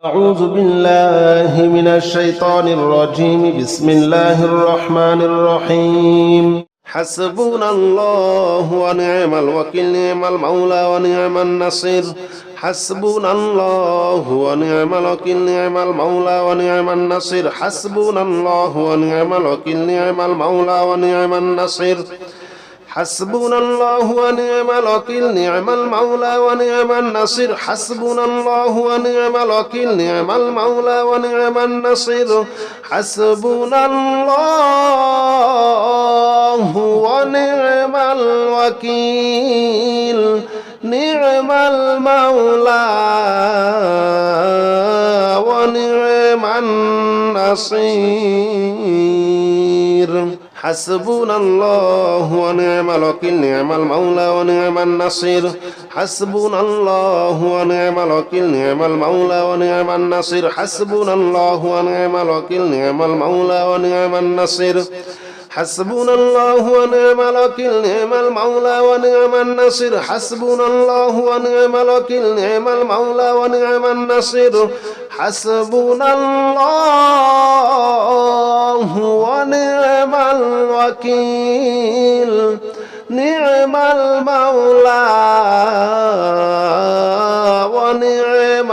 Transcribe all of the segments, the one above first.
أعوذ بالله من الشيطان الرجيم. بسم الله الرحمن الرحيم. حسبنا الله ونعم الوكيل، نعم المولى ونعم النصير. حسبنا الله ونعم الوكيل، نعم المولى ونعم النصير. حسبنا الله ونعم الوكيل، نعم المولى ونعم النصير. حسبنا الله ونعم الوكيل، نعم المولى ونعم النصير. حسبنا الله ونعم الوكيل، نعم المولى ونعم النصير. حسبنا الله ونعم الوكيل، نعم المولى ونعم النصير. حسبنا الله ونعم الوكيل، نعم المولى ونعم النصير. حسبنا الله ونعم الوكيل، نعم المولى ونعم النصير. حسبنا الله ونعم الوكيل، نعم المولى ونعم النصير. حسبنا الله ونعم الوكيل، نعم المولى ونعم النصير. حسبنا الله ونعم الوكيل، نعم المولى ونعم النصير. حسبنا الله ونعم الوكيل، نعم المولى ونعم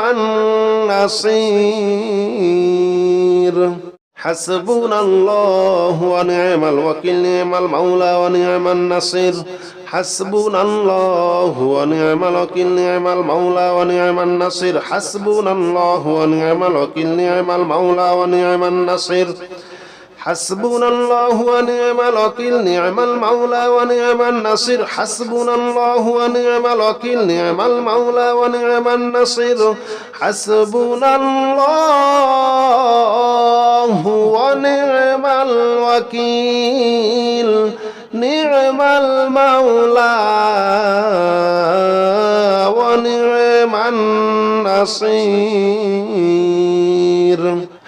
النصير. حسبنا الله ونعم الوكيل، نعم المولى ونعم النصير. حسبنا الله ونعم الوكيل، نعم المولى ونعم النصير. حسبنا الله ونعم الوكيل، نعم المولى ونعم النصير. حسبنا الله ونعم الوكيل، نعم المولى ونعم النصير. حسبنا الله ونعم الوكيل، نعم المولى ونعم النصير. حسبنا الله ونعم الوكيل، نعم المولى ونعم النصير.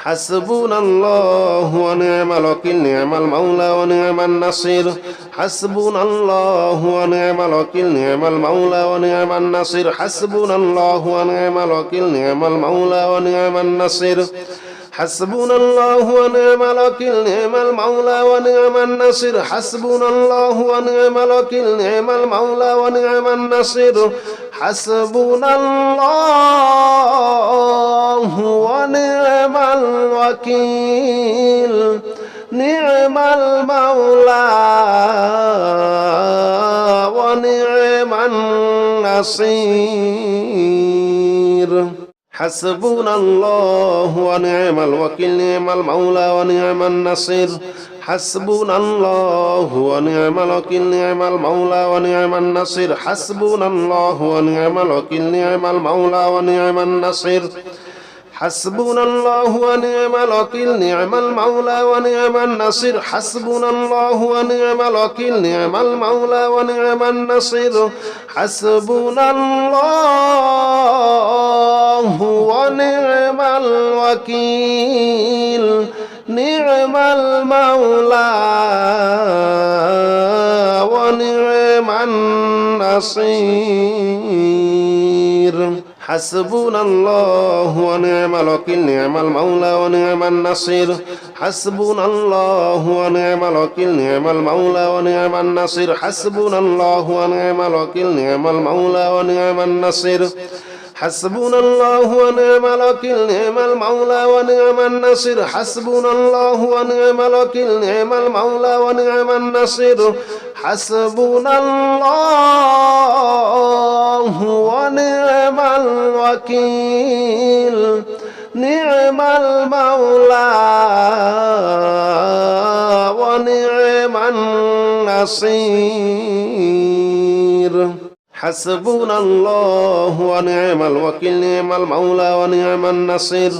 حسبنا الله ونعم الوكيل، نعم المولى ونعم النصير. حسبنا الله ونعم الوكيل، نعم المولى ونعم النصير. حسبنا الله ونعم الوكيل، نعم المولى ونعم النصير. حسبنا الله ونعم الوكيل، نعم المولى ونعم النصير. حسبنا الله ونعم الوكيل، نعم المولى ونعم النصير. حسبنا الله ونعم الوكيل، نعم المولى ونعم النصير. حسبنا الله ونعم الوكيل، نعم المولى ونعم النصير. حسبنا الله ونعم الوكيل، نعم المولى ونعم النصير. حسبنا الله ونعم الوكيل، نعم المولى ونعم النصير. حسبنا الله ونعم الوكيل، نعم المولى ونعم النصير. حسبنا الله ونعم الوكيل، نعم المولى ونعم النصير. حسبنا الله ونعم الوكيل، نعم المولى ونعم النصير. حسبنا الله ونعم الوكيل، نعم المولى ونعم النصير. حسبنا الله ونعم الوكيل، نعم المولى ونعم النصير. حسبنا الله ونعم الوكيل، نعم المولى ونعم النصير. حسبنا الله ونعم الوكيل، نعم المولى ونعم النصير. حسبنا الله ونعم الوكيل، نعم المولى ونعم النصير. حسبنا الله ونعم الوكيل، نعم المولى ونعم النصير. حسبنا الله ونعم الوكيل، نعم المولى ونعم النصير.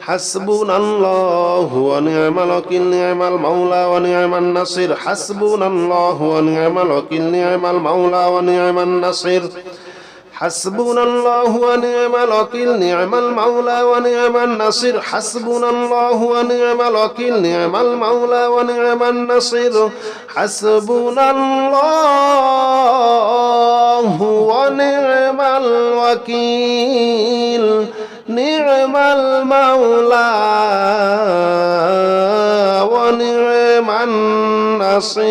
حسبنا الله ونعم الوكيل، نعم المولى ونعم النصير. حسبنا الله ونعم الوكيل، نعم المولى ونعم النصير. حسبنا الله ونعم الوكيل، نعم المولى ونعم النصير. حسبنا الله ونعم الوكيل، نعم المولى ونعم النصير. حسبنا الله ونعم الوكيل، نعم المولى ونعم النصير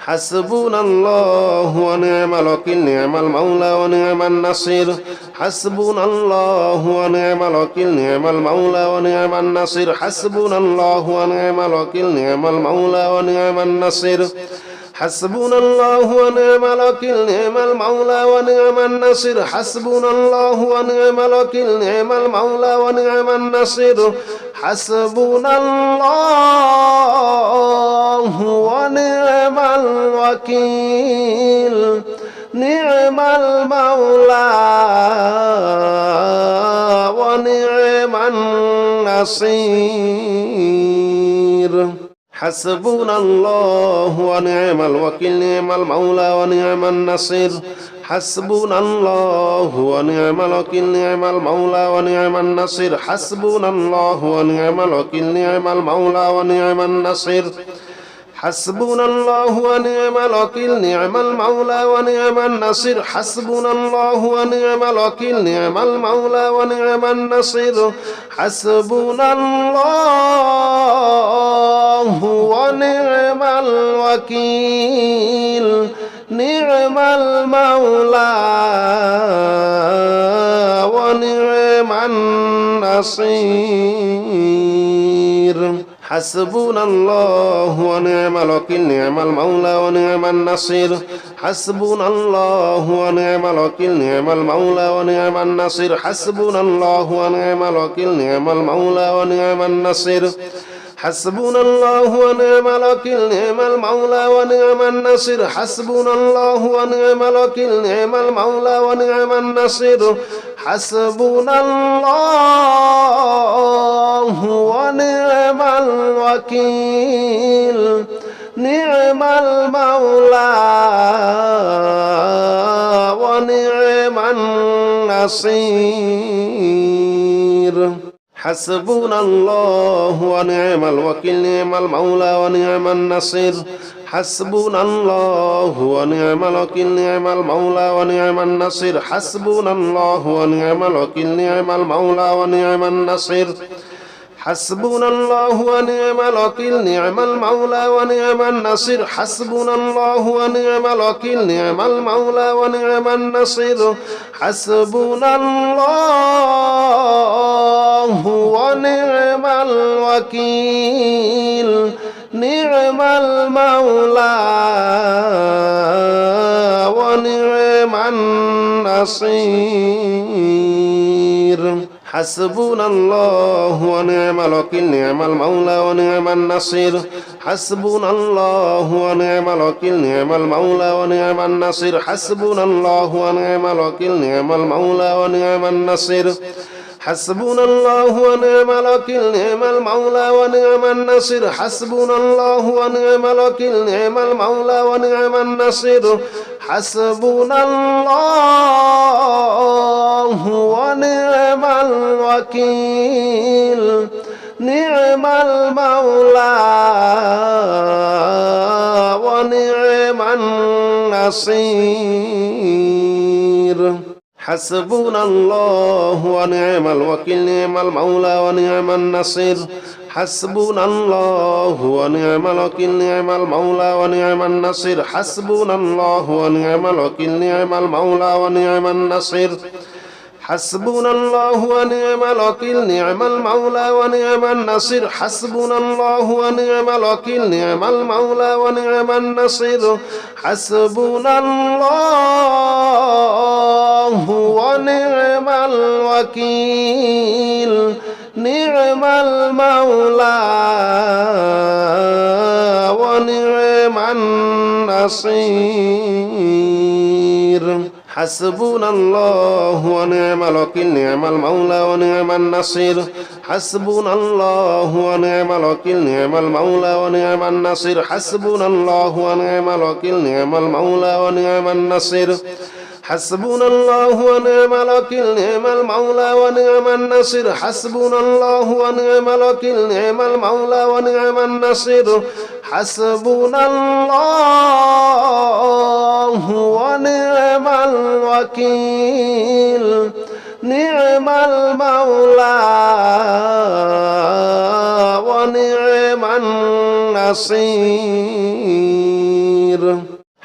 حسبنا الله ونعم الوكيل نعم المولى ونعم النصير حسبنا الله ونعم الوكيل نعم المولى ونعم النصير حسبنا الله ونعم الوكيل نعم المولى ونعم النصير حسبنا الله ونعم الوكيل نعم المولى ونعم النصير حسبنا الله ونعم الوكيل نعم المولى ونعم النصير حسبنا الله ونعم الوكيل نعم المولى ونعم النصير حسبنا الله ونعم الوكيل نعم المولى ونعم النصير حسبنا الله ونعم الوكيل نعم المولى ونعم النصير حسبنا الله ونعم الوكيل نعم المولى ونعم النصير حسبنا الله ونعم الوكيل نعم المولى ونعم النصير حسبنا الله ونعم الوكيل نعم المولى ونعم النصير حسبنا الله ونعم الوكيل نعم المولى ونعم النصير حسبنا الله ونعم الوكيل نعم المولى ونعم النصير حسبنا الله ونعم الوكيل نعم المولى ونعم النصير حسبنا الله ونعم الوكيل نعم المولى ونعم النصير حسبنا الله ونعم الوكيل نعم المولى ونعم النصير حسبنا الله ونعم الوكيل نعم المولى ونعم النصير حسبنا الله ونعم الوكيل نعم المولى ونعم النصير حسبنا الله ونعم الوكيل نعم المولى ونعم النصير حسبنا الله ونعم الوكيل نعم المولى ونعم النصير حسبنا الله ونعم الوكيل نعم المولى ونعم النصير حسبنا الله ونعم الوكيل نعم المولى ونعم النصير حسبنا الله ونعم الوكيل نعم المولى ونعم النصير حسبنا الله ونعم الوكيل نعم المولى ونعم النصير حسبنا الله ونعم الوكيل نعم المولى ونعم النصير حسبنا الله ونعم الوكيل نعم المولى ونعم النصير حسبنا الله ونعم الوكيل نعم المولى ونعم النصير حسبنا الله ونعم الوكيل نعم المولى ونعم النصير حسبنا الله ونعم الوكيل نعم المولى ونعم النصير حسبنا الله ونعم الوكيل نعم المولى ونعم النصير حسبنا الله ونعم الوكيل نعم المولى ونعم النصير حسبنا الله ونعم الوكيل نعم المولى ونعم النصير حسبنا الله ونعم الوكيل نعم المولى ونعم النصير حسبنا الله ونعم الوكيل نعم المولى ونعم النصير حسبنا الله ونعم الوكيل نعم المولى ونعم النصير حسبنا الله ونعم الوكيل نعم المولى ونعم النصير حسبنا الله ونعم الوكيل نعم المولى ونعم النصير حسبنا الله ونعم الوكيل نعم المولى ونعم النصير حسبنا الله ونعم الوكيل نعم المولى ونعم النصير حسبنا الله ونعم الوكيل نعم المولى ونعم النصير حسبنا الله ونعم الوكيل نعم المولى ونعم النصير হাসবুনাল্লাহু ওয়া নি'মাল ওয়াকিল নি'মাল মাওলা ওয়া নি'মান নাসির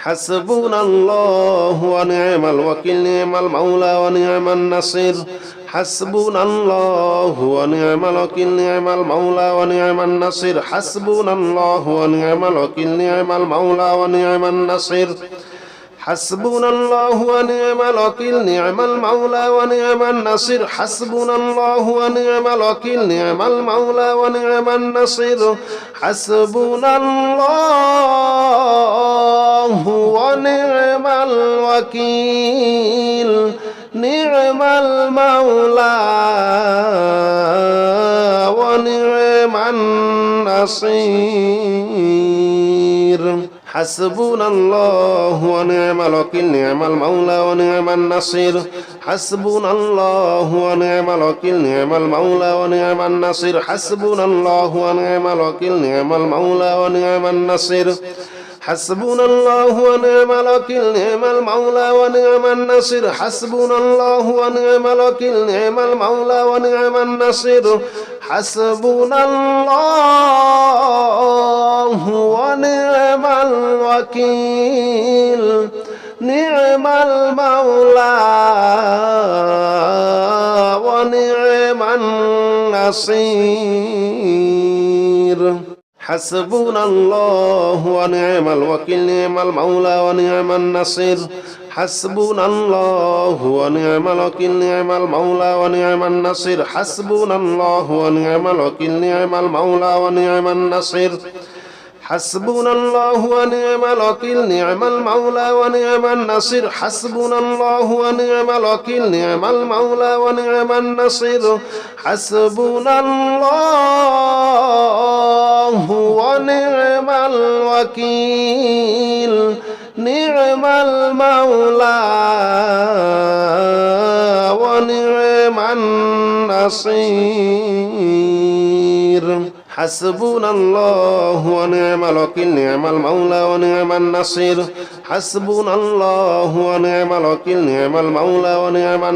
হাসবুনাল্লাহু ওয়া নি'মাল ওয়াকিল নি'মাল মাওলা ওয়া নি'মান নাসির হাসবুনাল্লাহু ওয়া নি'মাল ওয়াকিল নি'মাল মাওলা ওয়া নি'মান নাসির হাসবুনাল্লাহু ওয়া নি'মাল ওয়াকিল নি'মাল মাওলা ওয়া নি'মান নাসির হাসবুনাল্লাহু ওয়া নি'মাল ওয়াকিল নি'মাল মাওলা ওয়া নি'মান নাসির হাসবুনাল্লাহু ওয়া নি'মাল ওয়াকিল নি'মাল মাওলা ওয়া নি'মান নাসির হাসবুনাল্লাহু ওয়া নি'মাল ওয়াকিল নি'মাল মাওলা ওয়া নি'মান নাসির হাসবুনাল্লাহু ওয়া নি'মাল ওয়াকিল নি'মাল মাওলা ওয়া নি'মান নাসির হাসবুনাল্লাহু ওয়া নি'মাল ওয়াকিল নি'মাল মাওলা ওয়া নি'মান নাসির হাসবুনাল্লাহু ওয়া নি'মাল ওয়াকিল নি'মাল মাওলা ওয়া নি'মান নাসির হাসবুনাল্লাহু ওয়া নি'মাল ওয়াকিল নি'মাল মাওলা ওয়া নি'মান নাসির হাসবুনাল্লাহু ওয়া নি'মাল ওয়াকিল নি'মাল মাওলা ওয়া নি'মান নাসির হাসবুনাল্লাহু ওয়া নি'মাল ওয়াকিল নি'মাল মাওলা ওয়া নি'মান নাসির হাসবুনাল্লাহু ওয়া নি'মাল ওয়াকিল নি'মাল মাওলা ওয়া নি'মান নাসির হাসবুনাল্লাহু ওয়া নি'মাল ওয়াকিল নি'মাল মাওলা ওয়া নি'মান নাসির হাসবুনাল্লাহু ওয়া নি'মাল ওয়াকিল নি'মাল মাওলা ওয়া নি'মান নাসির হাসবুনাল্লাহু ওয়া নি'মাল ওয়াকিল নি'মাল মাওলা ওয়া নি'মান নাসির হাসবুনাল্লাহু ওয়া নি'মাল ওয়াকিল নি'মাল মাওলা ওয়া নি'মান নাসির হাসবুনাল্লাহু ওয়া নি'মাল ওয়াকিল নি'মাল মাওলা ওয়া নি'মান নাসির হাসবুনাল্লাহু ওয়া নি'মাল ওয়াকিল নি'মাল মাওলা ওয়া নি'মান নাসির হাসবুনাল্লাহু ওয়া নি'মাল ওয়াকিল নি'মাল মাওলা ওয়া নি'মান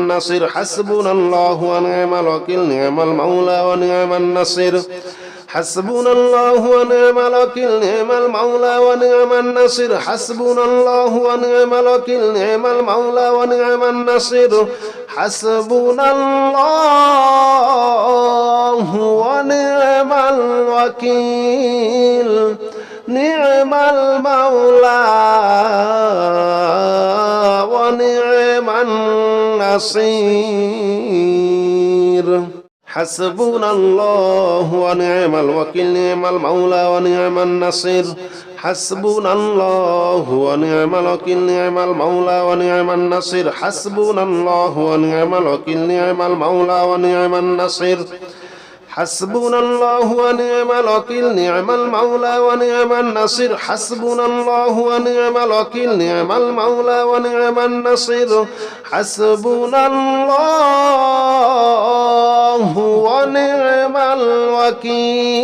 নাসির হাসবুনাল্লাহু ওয়া নি'মাল ওয়াকিল নি'মাল মাওলা ওয়া নি'মান নাসির হাসবুনাল্লাহু ওয়া নি'মাল ওয়াকিল নি'মাল মাওলা ওয়া নি'মান নাসির হাসবুনাল্লাহু ওয়া নি'মাল ওয়াকিল নি'মাল মাওলা ওয়া নি'মান নাসির হাসবুনাল্লাহু ওয়া নি'মাল ওয়াকিল নি'মাল মাওলা ওয়া নি'মান নাসির হাসবুনাল্লাহু ওয়া নি'মাল ওয়াকিল নি'মাল মাওলা ওয়া নি'মান নাসির হাসবুনাল্লাহু ওয়া নি'মাল ওয়াকিল নি'মাল মাওলা ওয়া নি'মান নাসির হাসবুনাল্লাহু ওয়া নি'মাল ওয়াকিল নি'মাল মাওলা ওয়া নি'মান নাসির হাসবুনাল্লাহু ওয়া নি'মাল ওয়াকিল নি'মাল মাওলা ওয়া নি'মান নাসির হাসবুনাল্লাহু ওয়া নি'মাল ওয়াকিল নি'মাল মাওলা ওয়া নি'মান নাসির হাসবুনাল্লাহু ওয়া নি'মাল ওয়াকিল নি'মাল মাওলা ওয়া নি'মান নাসির হাসবুনাল্লাহু ওয়া নি'মাল ওয়াকিল নি'মাল মাওলা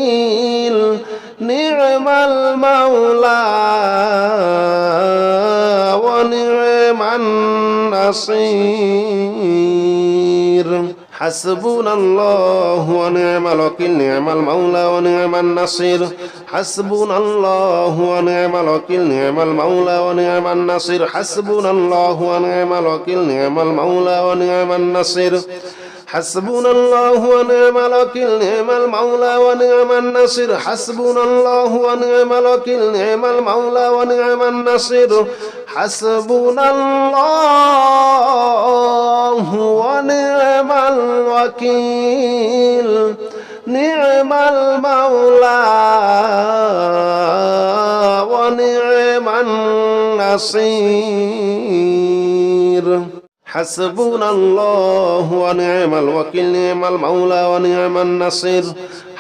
ওয়া নি'মান নাসির হাসবুনাল্লাহু ওয়া নি'মাল ওয়াকিল নি'মাল মাওলা ওয়া নি'মান নাসির হাসবুনাল্লাহু ওয়া নি'মাল ওয়াকিল নি'মাল মাওলা ওয়া নি'মান নাসির হাসবুনাল্লাহু ওয়া নি'মাল ওয়াকিল নি'মাল মাওলা ওয়া নি'মান নাসির হাসবুনাল্লাহু ওয়া নি'মাল ওয়াকিল নি'মাল মাওলা ওয়া নি'মান নাসির হাসবুনাল্লাহু ওয়া নি'মাল ওয়াকিল নি'মাল মাওলা ওয়া নি'মান নাসির হাসবুনাল্লাহু ওয়া নি'মাল ওয়াকিল নি'মাল মাওলা ওয়া নি'মান নাসির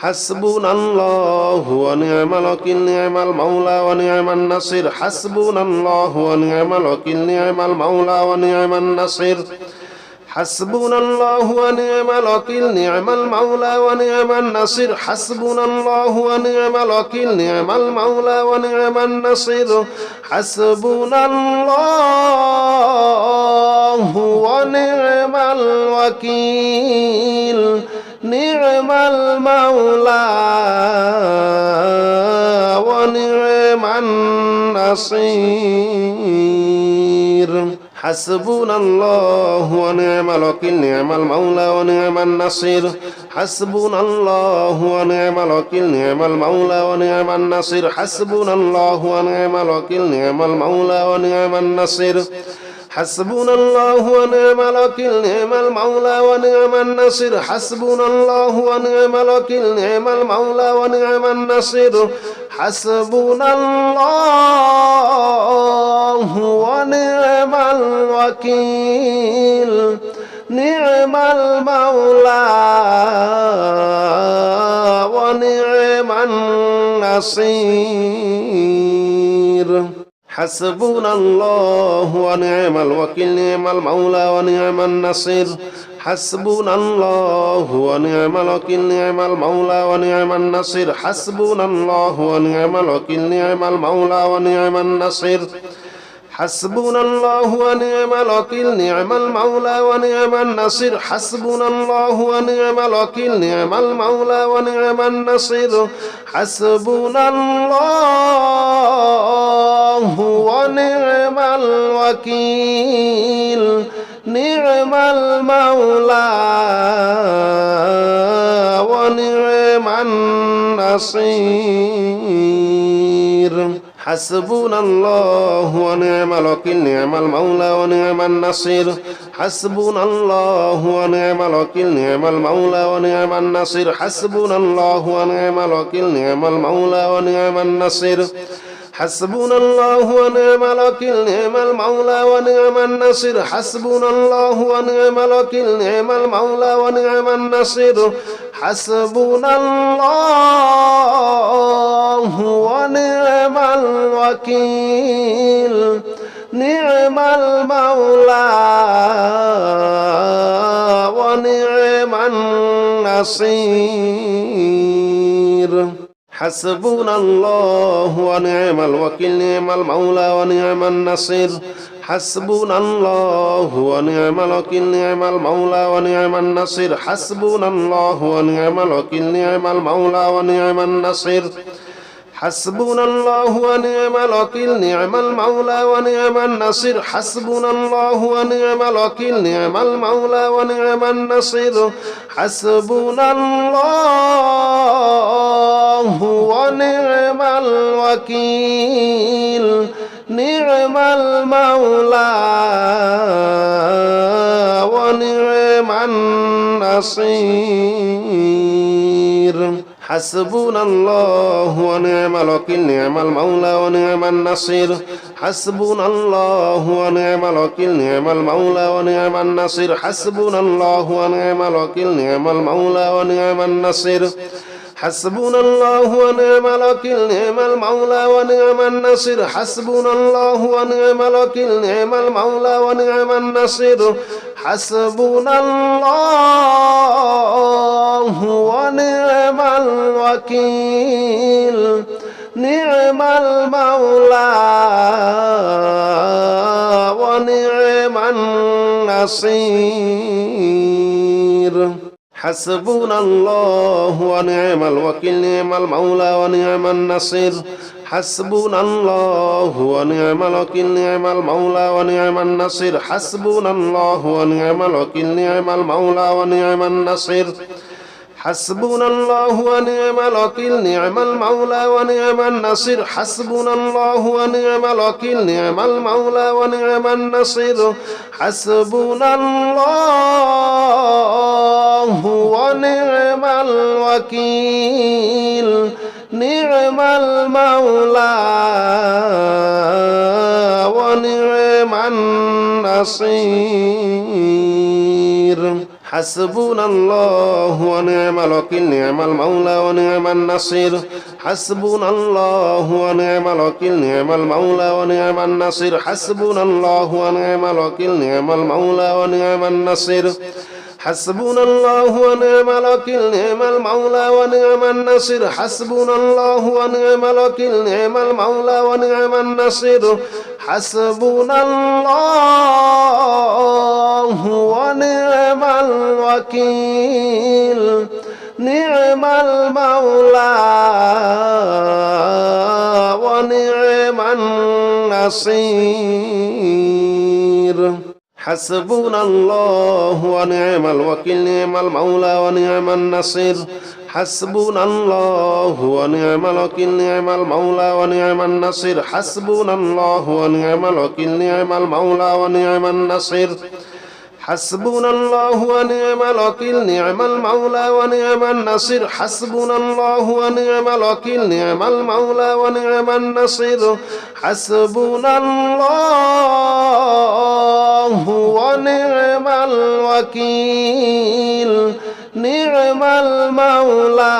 হাসবুনাল্লাহু ওয়া নি'মাল ওয়াকিল নি'মাল মাওলা ওয়া নি'মান নাসির হাসবুনাল্লাহু ওয়া নি'মাল ওয়াকিল নি'মাল মাওলা ওয়া নি'মান নাসির حسبنا الله ونعم الوكيل نعم المولى ونعم النصير حسبنا الله ونعم الوكيل نعم المولى ونعم النصير حسبنا الله ونعم الوكيل نعم المولى ونعم النصير حسبنا الله ونعم الوكيل نعم المولى ونعم النصير حسبنا الله ونعم الوكيل نعم المولى ونعم النصير حسبنا الله ونعم الوكيل نعم المولى ونعم النصير حسبنا الله ونعم الوكيل نعم المولى ونعم النصير حسبنا الله ونعم الوكيل نعم المولى ونعم النصير حسبنا الله ونعم الوكيل نعم المولى ونعم النصير حسبنا الله ونعم الوكيل نعم المولى ونعم النصير حسبنا الله ونعم الوكيل نعم المولى ونعم النصير حسبنا الله ونعم الوكيل نعم المولى ونعم النصير حسبنا الله ونعم الوكيل نعم المولى ونعم النصير حسبنا الله ونعم الوكيل نعم المولى ونعم النصير حسبنا الله ونعم الوكيل نعم المولى ونعم النصير حسبنا الله ونعم الوكيل نعم المولى ونعم النصير حسبنا الله ونعم الوكيل نعم المولى ونعم النصير حسبنا الله ونعم الوكيل نعم المولى ونعم النصير حسبنا الله ونعم الوكيل نعم المولى ونعم النصير حسبنا الله ونعم الوكيل نعم المولى ونعم النصير حسبنا الله ونعم الوكيل نعم المولى ونعم النصير حسبنا الله ونعم الوكيل نعم المولى ونعم النصير حسبنا الله ونعم الوكيل نعم المولى ونعم النصير حسبنا الله ونعم الوكيل نعم المولى ونعم النصير حسبنا الله ونعم الوكيل نعم المولى ونعم النصير حسبنا الله ونعم الوكيل نعم المولى ونعم النصير حسبنا الله ونعم الوكيل نعم المولى ونعم النصير حسبنا الله ونعم الوكيل نعم المولى ونعم النصير حسبنا الله ونعم الوكيل نعم المولى ونعم النصير حسبنا الله ونعم الوكيل نعم المولى ونعم النصير حسبنا الله ونعم الوكيل نعم المولى ونعم النصير حسبنا الله ونعم الوكيل نعم المولى ونعم النصير حسبنا الله ونعم الوكيل نعم المولى ونعم النصير حسبنا الله ونعم الوكيل نعم المولى ونعم النصير حسبنا الله ونعم الوكيل نعم المولى ونعم النصير حسبنا الله ونعم الوكيل نعم المولى ونعم النصير حسبنا الله ونعم الوكيل نعم المولى ونعم النصير حسبنا الله ونعم الوكيل نعم المولى ونعم النصير حسبنا الله ونعم الوكيل نعم المولى ونعم النصير حسبنا الله ونعم الوكيل نعم المولى ونعم النصير حسبنا الله ونعم الوكيل نعم المولى ونعم النصير حسبنا الله ونعم الوكيل نعم المولى ونعم النصير حسبنا الله ونعم الوكيل نعم المولى ونعم النصير حسبنا الله ونعم الوكيل نعم المولى ونعم النصير حسبنا الله ونعم الوكيل نعم المولى ونعم النصير حسبنا الله ونعم الوكيل نعم المولى ونعم النصير حسبنا الله ونعم الوكيل نعم المولى ونعم النصير حسبنا الله ونعم الوكيل نعم المولى ونعم النصير حسبنا الله ونعم الوكيل نعم المولى ونعم النصير حسبنا الله ونعم الوكيل نعم المولى ونعم النصير حسبنا الله ونعم الوكيل نعم المولى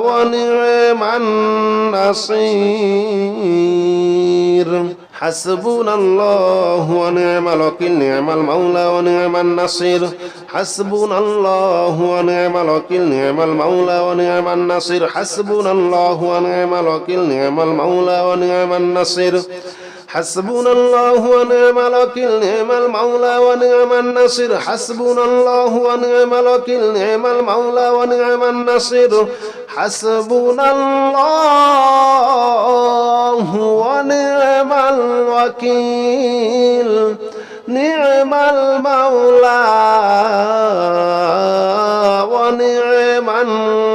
ونعم النصير حسبنا الله ونعم الوكيل نعم المولى ونعم النصير حسبنا الله ونعم الوكيل نعم المولى ونعم النصير حسبنا الله ونعم الوكيل نعم المولى ونعم النصير حسبنا الله ونعم الوكيل نعم المولى ونعم النصير حسبنا الله ونعم الوكيل نعم المولى ونعم النصير حسبنا الله ونعم الوكيل نعم المولى ونعم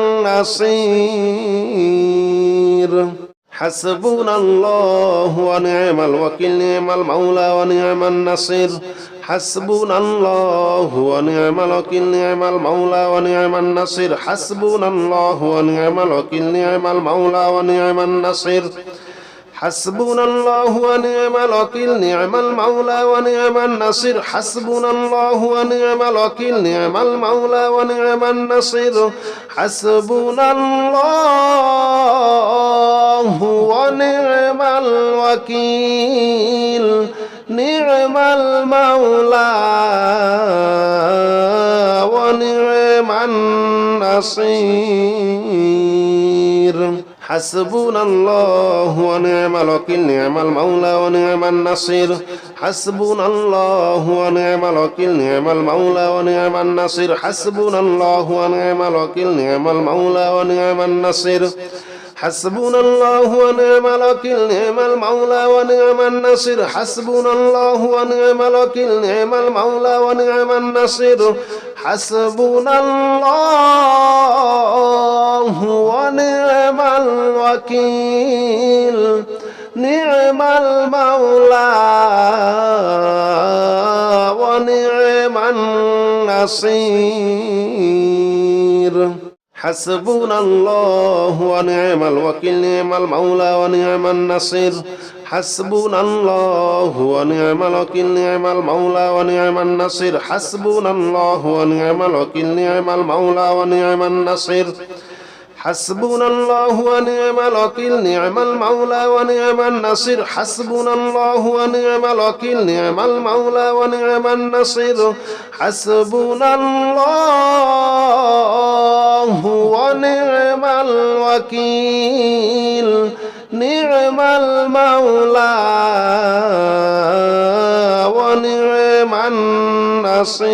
النصير حسبنا الله ونعم الوكيل نعم المولى ونعم النصير حسبنا الله ونعم الوكيل نعم المولى ونعم النصير حسبنا الله ونعم الوكيل نعم المولى ونعم النصير حسبنا الله ونعم الوكيل نعم المولى ونعم النصير حسبنا الله ونعم الوكيل نعم المولى ونعم النصير حسبنا الله ونعم الوكيل نعم المولى ونعم النصير حسبنا الله ونعم الوكيل نعم المولى ونعم النصير حسبنا الله ونعم الوكيل نعم المولى ونعم النصير حسبنا الله ونعم الوكيل نعم المولى ونعم النصير حسبنا الله ونعم الوكيل نعم المولى ونعم النصير حسبنا الله ونعم الوكيل نعم المولى ونعم النصير حسبنا الله ونعم الوكيل نعم المولى ونعم النصير حسبنا الله ونعم الوكيل نعم المولى ونعم النصير حسبنا الله ونعم الوكيل نعم المولى ونعم النصير حسبنا الله ونعم الوكيل نعم المولى ونعم النصير حسبنا الله ونعم الوكيل نعم المولى ونعم النصير حسبنا الله ونعم الوكيل نعم المولى ونعم النصير حسبنا الله ونعم الوكيل نعم المولى ونعم النصير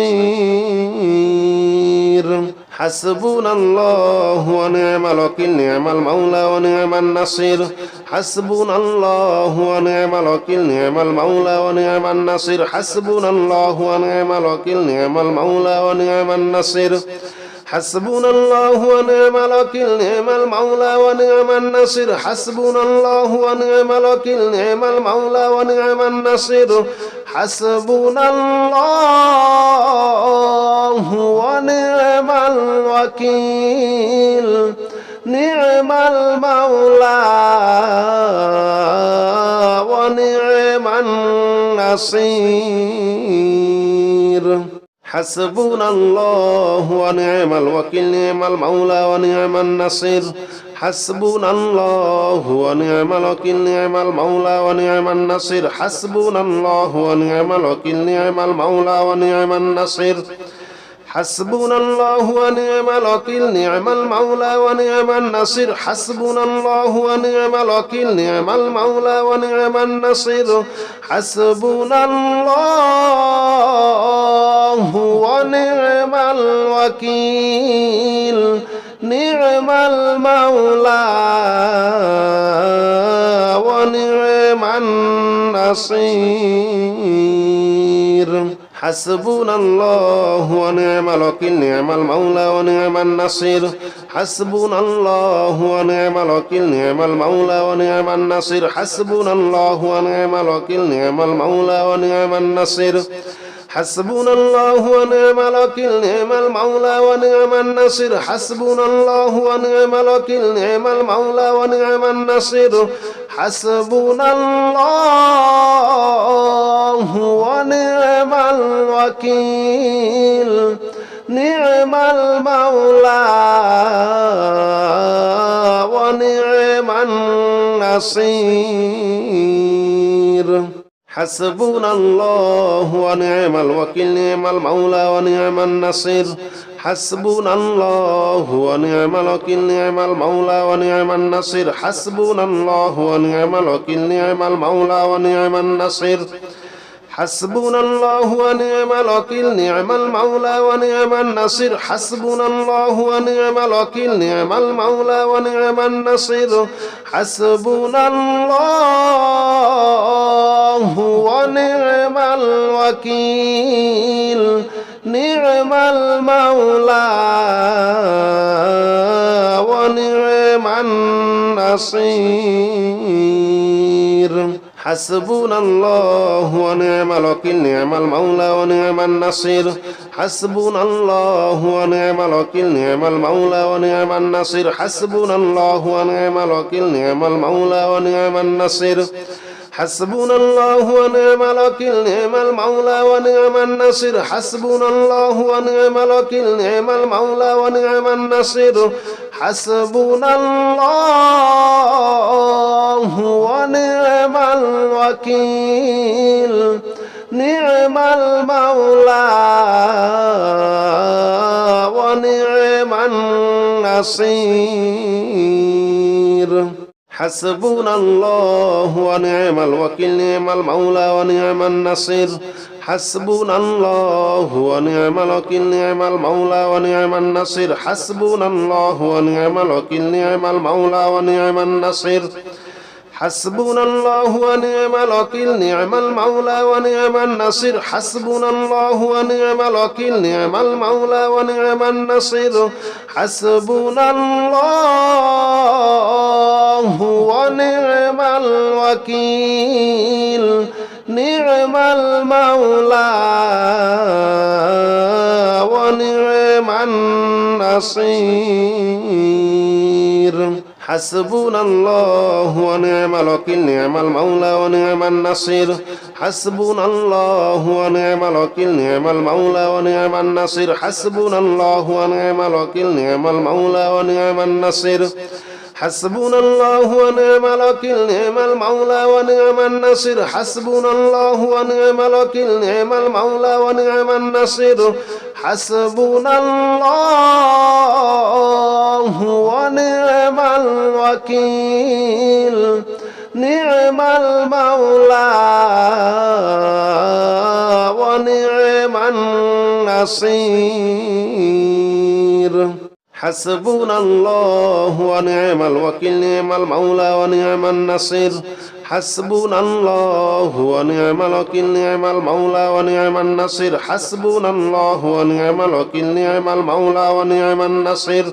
حسبنا الله ونعم الوكيل نعم المولى ونعم النصير حسبنا الله ونعم الوكيل نعم المولى ونعم النصير حسبنا الله ونعم الوكيل نعم المولى ونعم النصير حسبنا الله ونعم الوكيل نعم المولى ونعم النصير حسبنا الله ونعم الوكيل نعم المولى ونعم النصير حسبنا الله ونعم الوكيل نعم المولى ونعم النصير حسبنا الله ونعم الوكيل نعم المولى ونعم النصير حسبنا الله ونعم الوكيل نعم المولى ونعم النصير حسبنا الله ونعم الوكيل نعم المولى ونعم النصير حسبنا الله ونعم الوكيل نعم المولى ونعم النصير حسبنا الله ونعم الوكيل نعم المولى ونعم النصير حسبنا الله ونعم الوكيل نعم المولى ونعم النصير حسبنا الله ونعم الوكيل نعم المولى ونعم النصير حسبنا الله ونعم الوكيل نعم المولى ونعم النصير حسبنا الله ونعم الوكيل نعم المولى ونعم النصير حسبنا الله ونعم الوكيل نعم المولى ونعم النصير حسبنا الله ونعم الوكيل نعم المولى ونعم النصير حسبنا الله ونعم الوكيل نعم المولى ونعم النصير حسبنا الله ونعم الوكيل نعم المولى ونعم النصير حسبنا الله ونعم الوكيل نعم المولى ونعم النصير حسبنا الله ونعم الوكيل نعم المولى ونعم النصير حسبنا الله ونعم الوكيل نعم المولى ونعم النصير حسبنا الله ونعم الوكيل نعم المولى ونعم النصير حسبنا الله ونعم الوكيل نعم المولى ونعم النصير حسبنا الله ونعم الوكيل نعم المولى ونعم النصير حسبنا الله ونعم الوكيل نعم المولى ونعم النصير حسبنا الله ونعم الوكيل نعم المولى ونعم النصير حسبنا الله ونعم الوكيل نعم المولى ونعم النصير حسبنا الله ونعم الوكيل نعم المولى ونعم النصير حسبنا الله ونعم الوكيل نعم المولى ونعم النصير حسبنا الله ونعم الوكيل نعم المولى ونعم النصير حسبنا الله ونعم الوكيل نعم المولى ونعم النصير حسبنا الله ونعم الوكيل نعم المولى ونعم النصير حسبنا الله ونعم الوكيل نعم المولى ونعم النصير حسبنا الله ونعم الوكيل نعم المولى ونعم النصير حسبنا الله ونعم الوكيل نعم المولى ونعم النصير حسبنا الله ونعم الوكيل نعم المولى ونعم النصير حسبنا الله ونعم الوكيل نعم المولى ونعم النصير حسبنا الله ونعم الوكيل نعم المولى ونعم النصير حسبنا الله ونعم الوكيل نعم المولى ونعم النصير حسبنا الله ونعم الوكيل نعم المولى ونعم النصير حسبنا الله ونعم الوكيل نعم المولى ونعم النصير حسبنا الله ونعم الوكيل نعم المولى ونعم النصير حسبنا الله ونعم الوكيل نعم المولى ونعم النصير حسبنا الله ونعم الوكيل نعم المولى ونعم النصير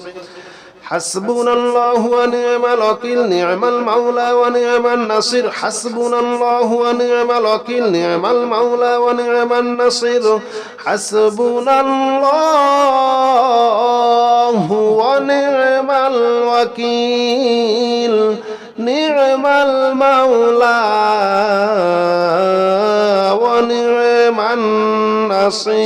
حسبنا الله ونعم الوكيل نعم المولى ونعم النصير حسبنا الله ونعم الوكيل نعم المولى ونعم النصير حسبنا الله ونعم الوكيل نعم المولى ونعم النصير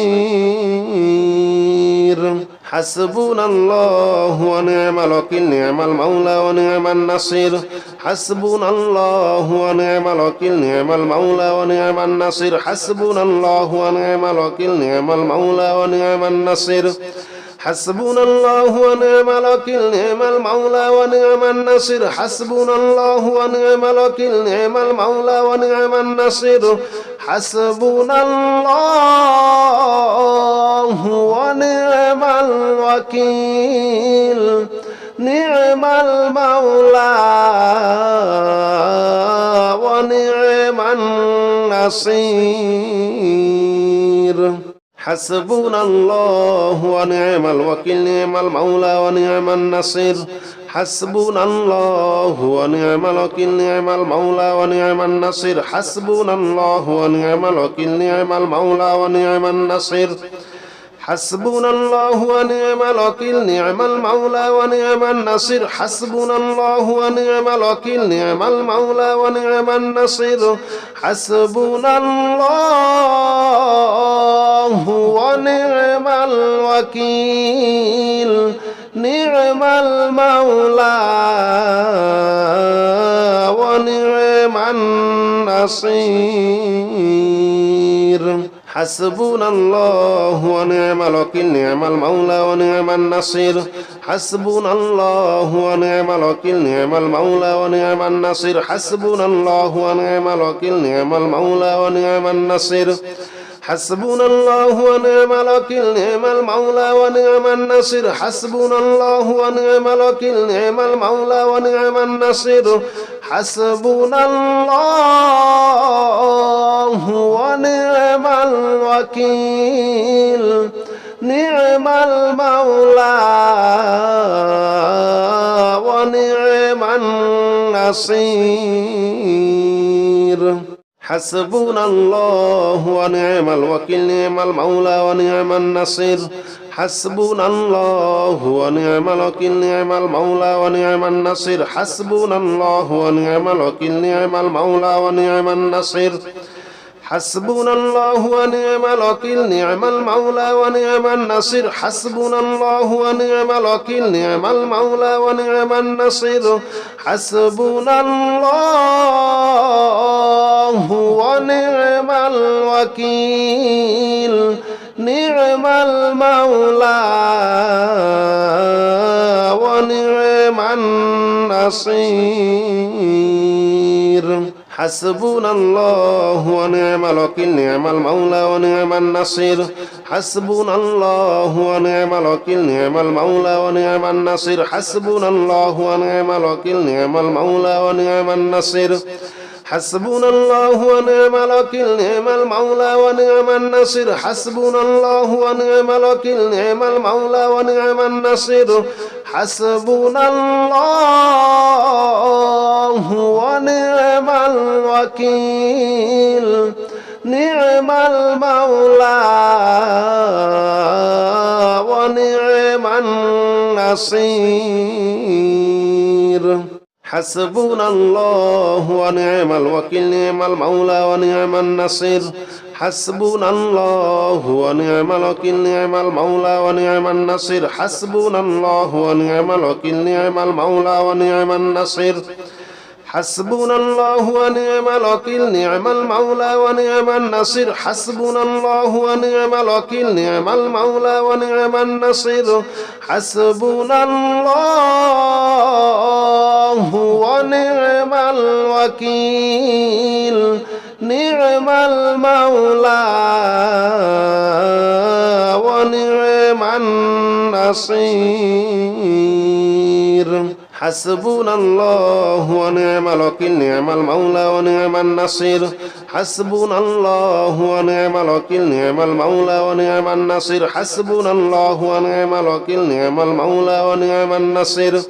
حسبنا الله ونعم الوكيل نعم المولى ونعم النصير حسبنا الله ونعم الوكيل نعم المولى ونعم النصير حسبنا الله ونعم الوكيل نعم المولى ونعم النصير حسبنا الله ونعم الوكيل نعم المولى ونعم النصير حسبنا الله ونعم الوكيل نعم المولى ونعم النصير حسبنا الله ونعم الوكيل نعم المولى ونعم النصير حسبنا الله ونعم الوكيل نعم المولى ونعم النصير حسبنا الله ونعم الوكيل نعم المولى ونعم النصير حسبنا الله ونعم الوكيل نعم المولى ونعم النصير حسبنا الله ونعم الوكيل نعم المولى ونعم النصير حسبنا الله ونعم الوكيل نعم المولى ونعم النصير حسبنا الله ونعم الوكيل نعم المولى ونعم النصير حسبنا الله ونعم الوكيل نعم المولى ونعم النصير حسبنا الله ونعم الوكيل نعم المولى ونعم النصير حسبنا الله ونعم الوكيل نعم المولى ونعم النصير حسبنا الله ونعم الوكيل نعم المولى ونعم النصير حسبنا الله ونعم الوكيل نعم المولى ونعم النصير حسبنا الله ونعم الوكيل نعم المولى ونعم النصير حسبنا الله ونعم الوكيل نعم المولى ونعم النصير حسبنا الله ونعم الوكيل نعم المولى ونعم النصير حسبنا الله ونعم الوكيل نعم المولى ونعم النصير حسبنا الله ونعم الوكيل نعم المولى ونعم النصير حسبنا الله ونعم الوكيل نعم المولى ونعم النصير حسبنا الله ونعم الوكيل نعم المولى ونعم النصير حسبنا الله ونعم الوكيل نعم المولى ونعم النصير حسبنا الله ونعم الوكيل نعم المولى ونعم النصير حسبنا الله ونعم الوكيل نعم المولى ونعم النصير حسبنا الله ونعم الوكيل نعم المولى ونعم النصير حسبنا الله ونعم الوكيل نعم المولى ونعم النصير حسبنا الله ونعم الوكيل نعم المولى ونعم النصير حسبنا الله ونعم الوكيل نعم المولى ونعم النصير حسبنا الله ونعم الوكيل نعم المولى ونعم النصير حسبنا الله ونعم الوكيل نعم المولى ونعم النصير حسبنا الله ونعم الوكيل نعم المولى ونعم النصير حسبنا الله ونعم الوكيل نعم المولى ونعم النصير حسبنا الله ونعم الوكيل نعم المولى ونعم النصير حسبنا الله ونعم الوكيل نعم المولى ونعم النصير حسبنا الله ونعم الوكيل نعم المولى ونعم النصير حسبنا الله ونعم الوكيل نعم المولى ونعم النصير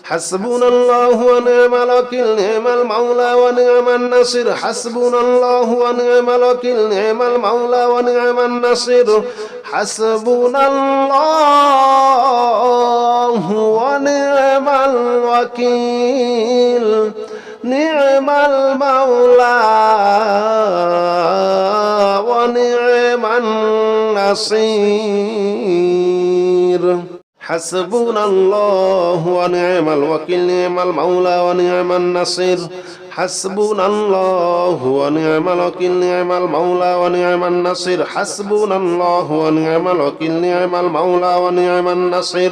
حسبنا الله ونعم الوكيل نعم المولى ونعم النصير حسبنا الله ونعم الوكيل نعم المولى ونعم النصير حسبنا الله ونعم الوكيل نعم المولى ونعم النصير نصير حسبنا الله ونعم الوكيل نعم المولى ونعم النصير حسبنا الله ونعم الوكيل نعم المولى ونعم النصير حسبنا الله ونعم الوكيل نعم المولى ونعم النصير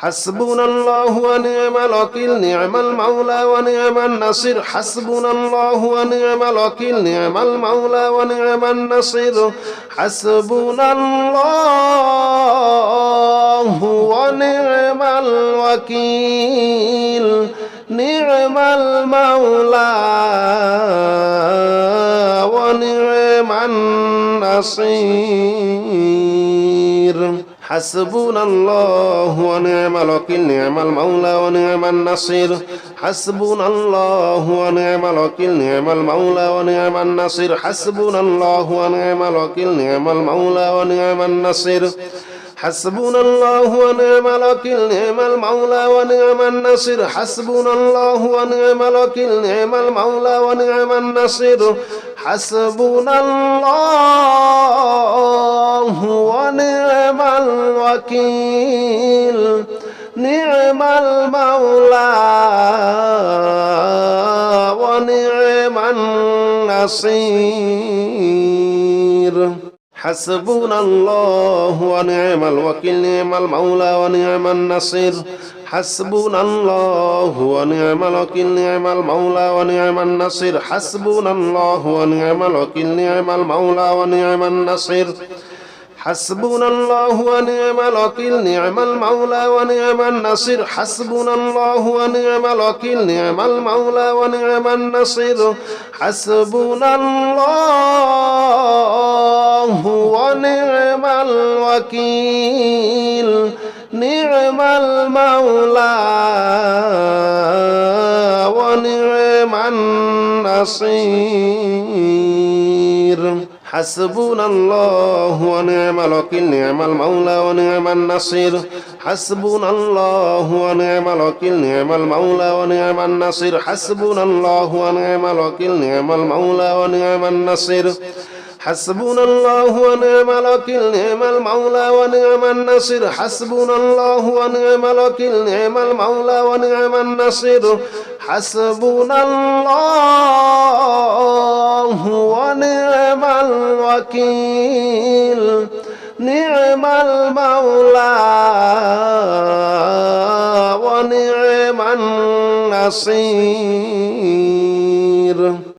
حسبنا الله ونعم الوكيل نعم المولى ونعم النصير حسبنا الله ونعم الوكيل نعم المولى ونعم النصير حسبنا الله ونعم الوكيل نعم المولى ونعم النصير حسبنا الله ونعم الوكيل نعم المولى ونعم النصير حسبنا الله ونعم الوكيل نعم المولى ونعم النصير حسبنا الله ونعم الوكيل نعم المولى ونعم النصير حسبنا الله ونعم الوكيل نعم المولى ونعم النصير حسبنا الله ونعم الوكيل نعم المولى ونعم النصير حسبنا الله ونعم الوكيل نعم المولى ونعم النصير حسبنا الله ونعم الوكيل نعم المولى ونعم النصير حسبنا الله ونعم الوكيل نعم المولى ونعم النصير حسبنا الله ونعم الوكيل نعم المولى ونعم النصير حسبنا الله ونعم الوكيل نعم المولى ونعم النصير حسبنا الله ونعم الوكيل نعم المولى ونعم النصير حسبنا الله ونعم الوكيل نعم المولى ونعم النصير حسبنا الله ونعم الوكيل نعم المولى ونعم النصير حسبنا الله ونعم الوكيل نعم المولى ونعم النصير حسبنا الله ونعم الوكيل نعم المولى ونعم النصير حسبنا الله ونعم الوكيل نعم المولى ونعم النصير حسبنا الله ونعم الوكيل نعم المولى ونعم النصير حسبنا الله ونعم الوكيل نعم المولى ونعم النصير